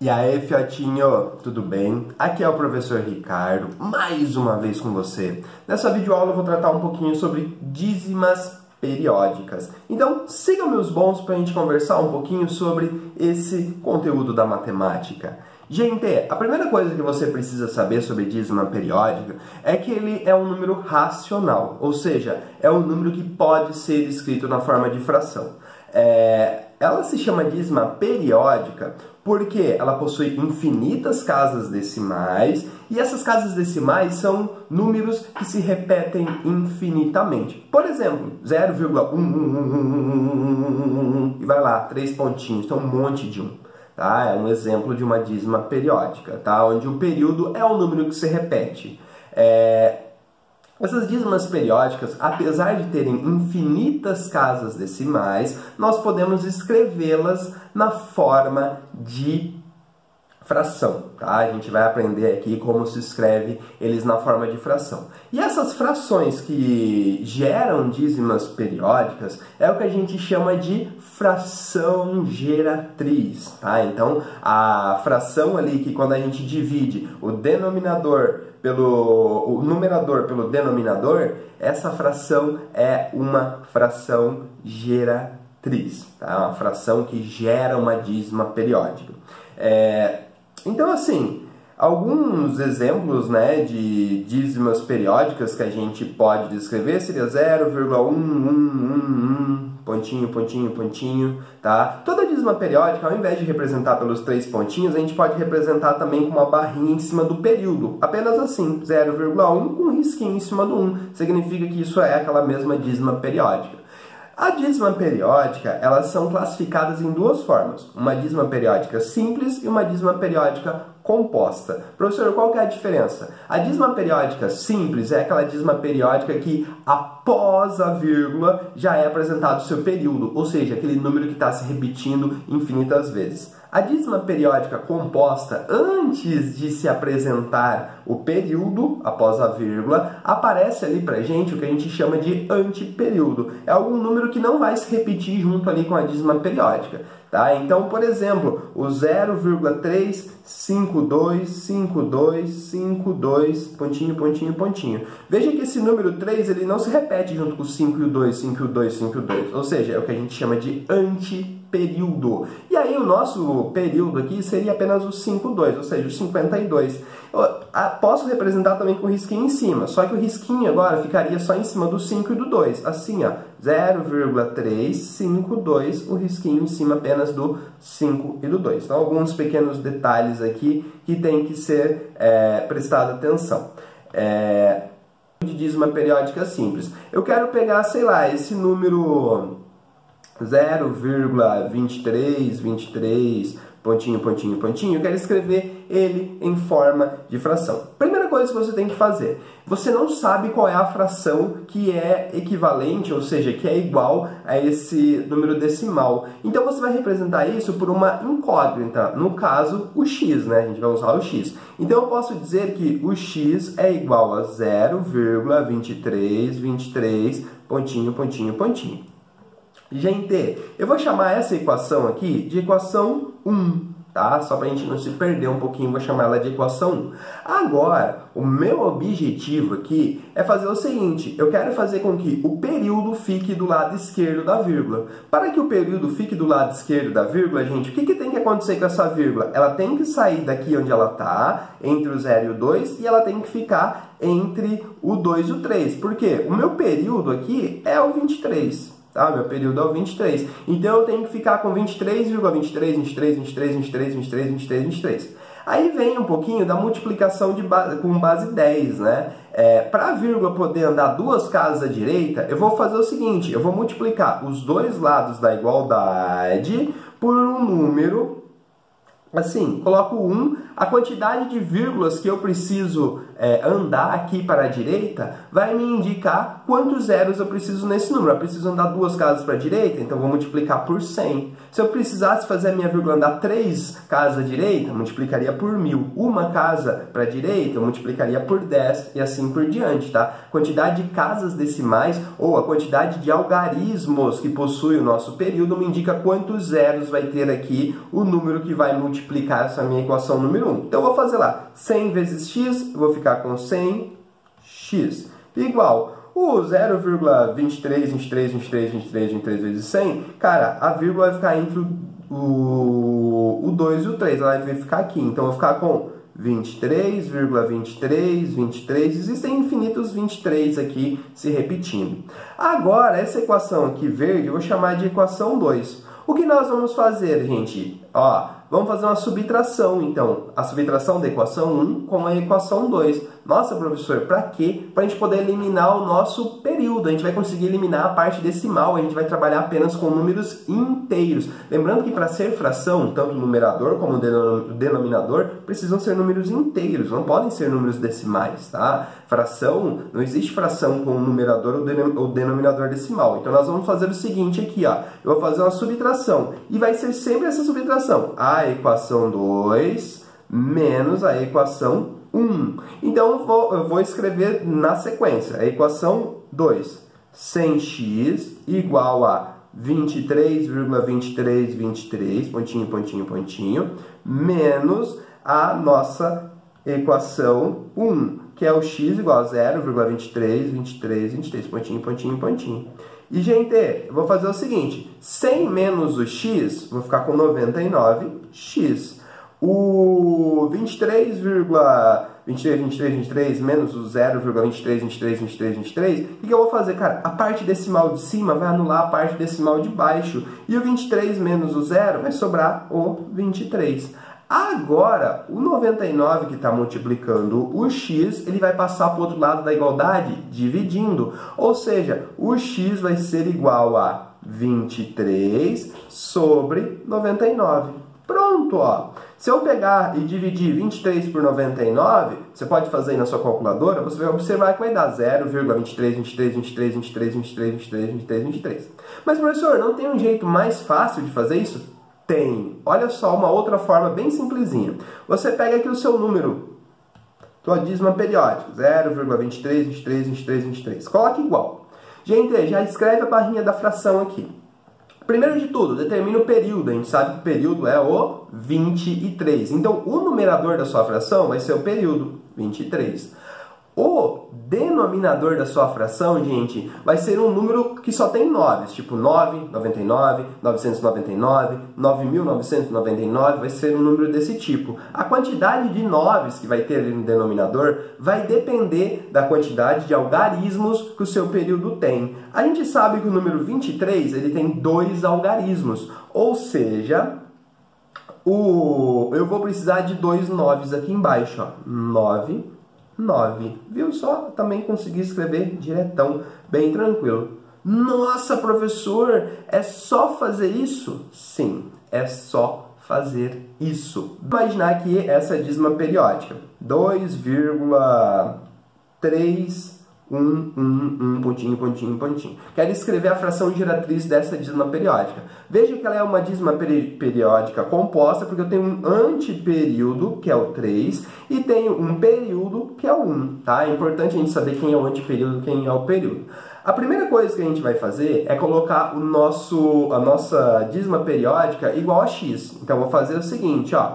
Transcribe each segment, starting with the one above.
E aí, fiotinho, tudo bem? Aqui é o professor Ricardo, mais uma vez com você. Nessa videoaula eu vou tratar um pouquinho sobre dízimas periódicas. Então, siga meus bons para a gente conversar um pouquinho sobre esse conteúdo da matemática. Gente, a primeira coisa que você precisa saber sobre dízima periódica é que ele é um número racional, ou seja, é um número que pode ser escrito na forma de fração. Ela se chama dízima periódica porque ela possui infinitas casas decimais e essas casas decimais são números que se repetem infinitamente. Por exemplo, 0,1 e vai lá, 3 pontinhos, então um monte de 1. Tá? É um exemplo de uma dízima periódica, tá? Onde o período é o número que se repete. Essas dízimas periódicas, apesar de terem infinitas casas decimais, nós podemos escrevê-las na forma de fração, tá? A gente vai aprender aqui como se escreve eles na forma de fração. E essas frações que geram dízimas periódicas é o que a gente chama de fração geratriz, tá? Então, a fração ali que quando a gente divide o numerador pelo denominador, essa fração é uma fração geratriz, tá? Uma fração que gera uma dízima periódica. Então, assim, alguns exemplos, né, de dízimas periódicas que a gente pode descrever seria 0,1111, pontinho, pontinho, pontinho, tá? Toda dízima periódica, ao invés de representar pelos 3 pontinhos, a gente pode representar também com uma barrinha em cima do período. Apenas assim, 0,1 com um risquinho em cima do 1. Significa que isso é aquela mesma dízima periódica. A dízima periódica, elas são classificadas em duas formas. Uma dízima periódica simples e uma dízima periódica composta. Professor, qual que é a diferença? A dízima periódica simples é aquela dízima periódica que após a vírgula já é apresentado o seu período, ou seja, aquele número que está se repetindo infinitas vezes. A dízima periódica composta, antes de se apresentar o período, após a vírgula, aparece ali pra gente o que a gente chama de antiperíodo. É algum número que não vai se repetir junto ali com a dízima periódica. Tá? Então, por exemplo, o 0,3525252, pontinho, pontinho, pontinho. Veja que esse número 3 ele não se repete junto com o 5 e o 2, 5 e o 2, 5 e o 2. Ou seja, é o que a gente chama de antiperíodo. E aí o nosso período aqui seria apenas o 5, 2, ou seja, o 52. Posso representar também com o risquinho em cima, só que o risquinho agora ficaria só em cima do 5 e do 2. Assim, ó, 0,352, o risquinho em cima apenas do 5 e do 2. Então, alguns pequenos detalhes aqui que tem que ser prestado atenção. De dízima periódica simples. Eu quero pegar, sei lá, esse número 0,2323, pontinho, pontinho, pontinho, eu quero escrever ele em forma de fração. Primeira coisa que você tem que fazer, você não sabe qual é a fração que é equivalente, ou seja, que é igual a esse número decimal. Então você vai representar isso por uma incógnita, no caso o x, né? A gente vai usar o x. Então eu posso dizer que o x é igual a 0,2323, pontinho, pontinho, pontinho. Gente, eu vou chamar essa equação aqui de equação 1, tá? Só para a gente não se perder um pouquinho, vou chamar ela de equação 1. Agora, o meu objetivo aqui é fazer o seguinte, eu quero fazer com que o período fique do lado esquerdo da vírgula. Para que o período fique do lado esquerdo da vírgula, gente, o que tem que acontecer com essa vírgula? Ela tem que sair daqui onde ela está, entre o 0 e o 2, e ela tem que ficar entre o 2 e o 3. Por quê? O meu período aqui é o 23. Tá? Meu período é o 23. Então eu tenho que ficar com 23,23, 23, 23, 23, 23, 23, 23. Aí vem um pouquinho da multiplicação com base 10, né? Para a vírgula poder andar duas casas à direita, eu vou fazer o seguinte, eu vou multiplicar os dois lados da igualdade por um número. Assim, coloco 1, a quantidade de vírgulas que eu preciso andar aqui para a direita, vai me indicar quantos zeros eu preciso nesse número. Eu preciso andar 2 casas para a direita, então vou multiplicar por 100. Se eu precisasse fazer a minha vírgula andar 3 casas à direita, multiplicaria por 1000. Uma casa para a direita, eu multiplicaria por 10 e assim por diante, tá? Quantidade de casas decimais ou a quantidade de algarismos que possui o nosso período me indica quantos zeros vai ter aqui o número que vai multiplicar essa minha equação número 1. Então eu vou fazer lá 100 vezes x, eu vou ficar com 100x igual o 0,23, 23, 23, 23, 23 vezes 100. Cara, a vírgula vai ficar entre o 2 e o 3, ela vai ficar aqui. Então eu vou ficar com 23,23, 23, existem infinitos 23 aqui se repetindo. Agora, essa equação aqui verde eu vou chamar de equação 2. O que nós vamos fazer, gente? Ó, vamos fazer uma subtração, então. A subtração da equação 1 com a equação 2. Nossa, professor, para quê? Para a gente poder eliminar o nosso período. A gente vai conseguir eliminar a parte decimal. A gente vai trabalhar apenas com números inteiros. Lembrando que para ser fração, tanto o numerador como o denominador precisam ser números inteiros. Não podem ser números decimais, tá? Fração, não existe fração com o numerador ou denominador decimal. Então, nós vamos fazer o seguinte aqui, ó. Eu vou fazer uma subtração. E vai ser sempre essa subtração. A equação 2 menos a equação 1. Então, eu vou escrever na sequência. A equação 2. 100x igual a 23,2323, pontinho, pontinho, pontinho, menos a nossa equação 1, que é o x igual a 0,232323, pontinho, pontinho, pontinho. E, gente, eu vou fazer o seguinte. 100 menos o x, vou ficar com 99x. O 23,2323 menos o 0,23232323, o que eu vou fazer, cara? A parte decimal de cima vai anular a parte decimal de baixo. E o 23 menos o 0 vai sobrar o 23. Agora, o 99 que está multiplicando o x, ele vai passar para o outro lado da igualdade, dividindo. Ou seja, o x vai ser igual a 23 sobre 99. Pronto, ó. Se eu pegar e dividir 23 por 99, você pode fazer aí na sua calculadora, você vai observar que vai dar 0,23232323232323. Mas, professor, não tem um jeito mais fácil de fazer isso? Tem. Olha só, uma outra forma bem simplesinha. Você pega aqui o seu número, tua dízima periódica, 0,23232323. Coloca igual. Gente, já escreve a barrinha da fração aqui. Primeiro de tudo, determina o período. A gente sabe que o período é o 23. Então, o numerador da sua fração vai ser o período, 23. O denominador da sua fração, gente, vai ser um número que só tem 9, tipo 9, 99, 999, 9.999, vai ser um número desse tipo. A quantidade de 9 que vai ter ali no denominador vai depender da quantidade de algarismos que o seu período tem. A gente sabe que o número 23, ele tem 2 algarismos, ou seja, eu vou precisar de 2 9s aqui embaixo, ó, 9, 9. Viu só? Também consegui escrever diretão, bem tranquilo. Nossa, professor, é só fazer isso? Sim, é só fazer isso. Imaginar aqui essa dízima periódica. 2,311, pontinho, pontinho, pontinho. Quero escrever a fração geratriz dessa dízima periódica. Veja que ela é uma dízima periódica composta, porque eu tenho um antiperíodo, que é o 3, e tenho um período, que é o 1. Tá? É importante a gente saber quem é o antiperíodo e quem é o período. A primeira coisa que a gente vai fazer é colocar a nossa dízima periódica igual a x. Então, eu vou fazer o seguinte, ó.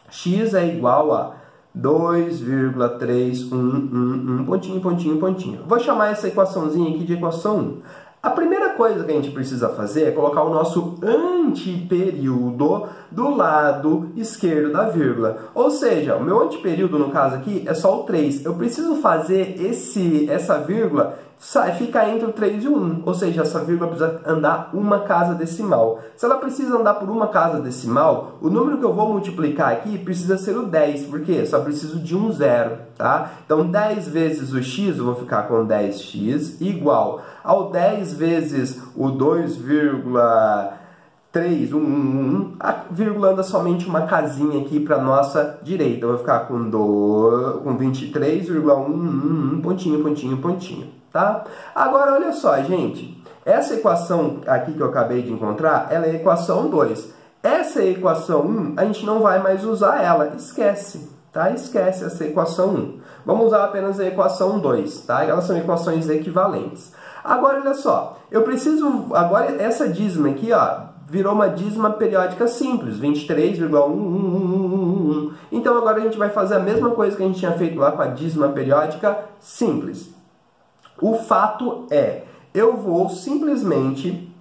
X é igual a 2,311, pontinho, pontinho, pontinho. Vou chamar essa equaçãozinha aqui de equação 1. A primeira coisa que a gente precisa fazer é colocar o nosso antiperíodo do lado esquerdo da vírgula. Ou seja, o meu antiperíodo, no caso aqui, é só o 3. Eu preciso fazer essa vírgula ficar entre o 3 e o 1. Ou seja, essa vírgula precisa andar uma casa decimal. Se ela precisa andar por uma casa decimal, o número que eu vou multiplicar aqui precisa ser o 10. Por quê? Só preciso de um zero, tá? Então, 10 vezes o x, eu vou ficar com 10x, igual ao 10 vezes o 2,311, 3, 1, 1, 1, a vírgula anda somente uma casinha aqui para nossa direita. Eu vou ficar com 23,1, pontinho, pontinho, pontinho, tá? Agora, olha só, gente. Essa equação aqui que eu acabei de encontrar, ela é a equação 2. Essa equação 1, a gente não vai mais usar ela, esquece, tá? Esquece essa equação 1. Vamos usar apenas a equação 2, tá? Elas são equações equivalentes. Agora, olha só, eu preciso... Agora, essa dízima aqui, ó, virou uma dízima periódica simples, 23,11111. Então, agora a gente vai fazer a mesma coisa que a gente tinha feito lá com a dízima periódica simples. O fato é, eu vou simplesmente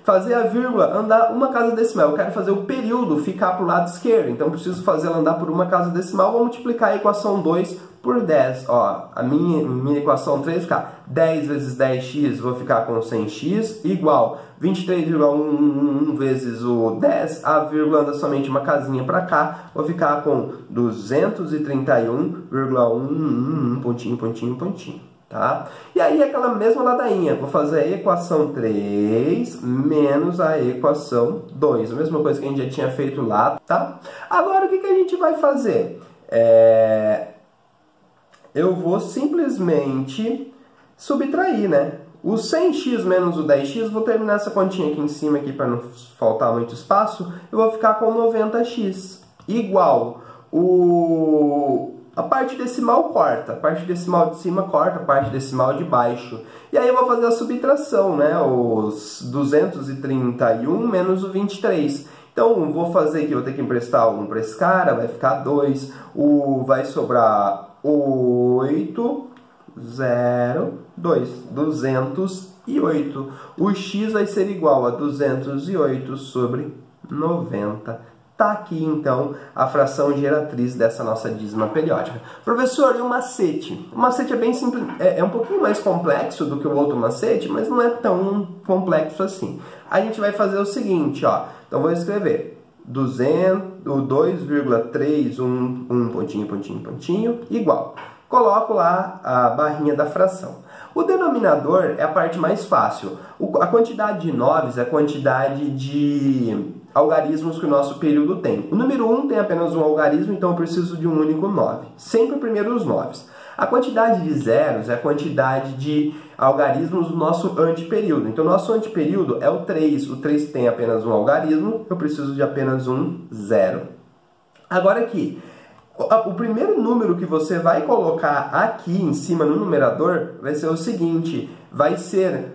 fazer a vírgula andar uma casa decimal. Eu quero fazer o período ficar para o lado esquerdo, então preciso fazer ela andar por uma casa decimal. Vou multiplicar a equação 2 por 10. Ó, a minha equação 3 vai ficar 10 vezes 10x, vou ficar com 100x, igual 23,111 vezes o 10, a vírgula anda somente uma casinha para cá, vou ficar com 231,111, pontinho, pontinho, pontinho. Tá? E aí aquela mesma ladainha, vou fazer a equação 3 menos a equação 2, a mesma coisa que a gente já tinha feito lá, tá? Agora o que a gente vai fazer? Eu vou simplesmente subtrair, né? O 100x menos o 10x, vou terminar essa continha aqui em cima aqui para não faltar muito espaço, eu vou ficar com 90x, igual a parte decimal corta, a parte decimal de cima corta, a parte decimal de baixo. E aí eu vou fazer a subtração, né? Os 231 menos o 23. Então, vou fazer aqui, vou ter que emprestar 1 para esse cara, vai ficar 2. Vai sobrar 8, 0, 2. 208. O x vai ser igual a 208 sobre 90. Tá aqui, então, a fração geratriz dessa nossa dízima periódica. Professor, e o macete? O macete é bem simples, é um pouquinho mais complexo do que o outro macete, mas não é tão complexo assim. A gente vai fazer o seguinte, ó. Então, vou escrever 2,311, pontinho, pontinho, pontinho, igual. Coloco lá a barrinha da fração. O denominador é a parte mais fácil. A quantidade de noves é a quantidade de algarismos que o nosso período tem. O número 1 tem apenas um algarismo, então eu preciso de um único 9. Sempre primeiro os 9. A quantidade de zeros é a quantidade de algarismos do nosso anteperíodo. Então, o nosso anteperíodo é o 3. O 3 tem apenas um algarismo, eu preciso de apenas um zero. Agora aqui, o primeiro número que você vai colocar aqui em cima no numerador vai ser o seguinte, vai ser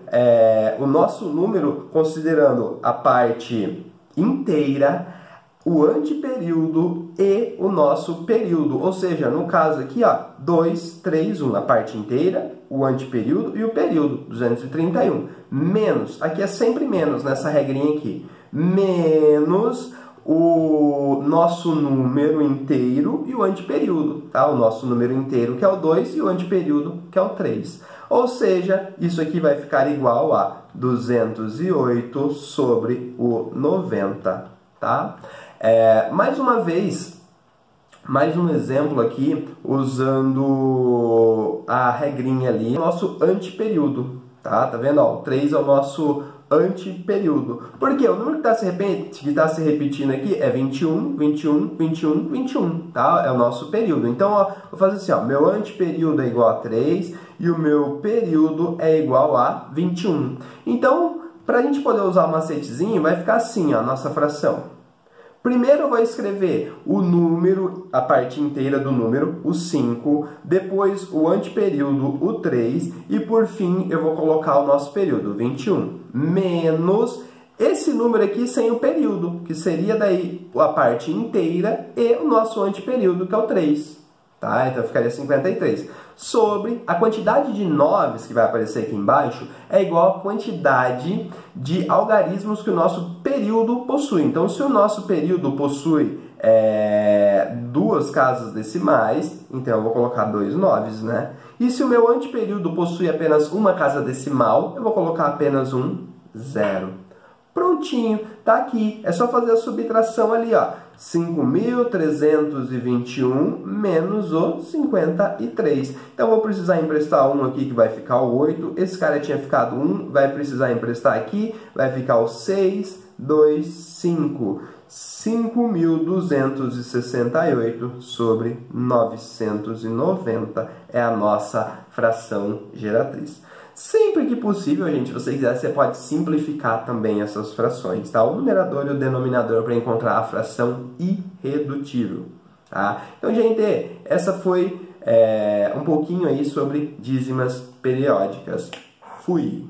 o nosso número considerando a parte inteira, o anteperíodo e o nosso período. Ou seja, no caso aqui, ó, 2, 3, 1, a parte inteira, o anteperíodo e o período, 231. Menos, aqui é sempre menos nessa regrinha aqui, menos o nosso número inteiro e o anteperíodo, tá? O nosso número inteiro, que é o 2, e o anteperíodo, que é o 3. Ou seja, isso aqui vai ficar igual a 208 sobre o 90, tá? Mais uma vez, mais um exemplo aqui, usando a regrinha ali, nosso anteperíodo, tá? Tá vendo? Ó, o 3 é o nosso anteperíodo. Porque o número que está se repetindo aqui é 21, 21, 21, 21, tá? É o nosso período. Então, ó, vou fazer assim, ó, meu anteperíodo é igual a 3 e o meu período é igual a 21. Então, para a gente poder usar o macetezinho, vai ficar assim, ó, a nossa fração. Primeiro eu vou escrever o número, a parte inteira do número, o 5, depois o anteperíodo, o 3, e por fim eu vou colocar o nosso período, 21, menos esse número aqui sem o período, que seria daí a parte inteira e o nosso anteperíodo, que é o 3. Tá? Então ficaria 53. Sobre a quantidade de noves que vai aparecer aqui embaixo é igual à quantidade de algarismos que o nosso período possui. Então, se o nosso período possui 2 casas decimais, então eu vou colocar 2 noves, né? E se o meu anteperíodo possui apenas uma casa decimal, eu vou colocar apenas um zero. Prontinho, tá aqui. É só fazer a subtração ali, ó. 5.321 menos o 53. Então, eu vou precisar emprestar 1 aqui, que vai ficar o 8. Esse cara tinha ficado 1, vai precisar emprestar aqui, vai ficar o 6, 2, 5. 5.268 sobre 990 é a nossa fração geratriz. Sempre que possível, gente, se você quiser, você pode simplificar também essas frações, tá? O numerador e o denominador para encontrar a fração irredutível, tá? Então, gente, essa foi um pouquinho aí sobre dízimas periódicas. Fui!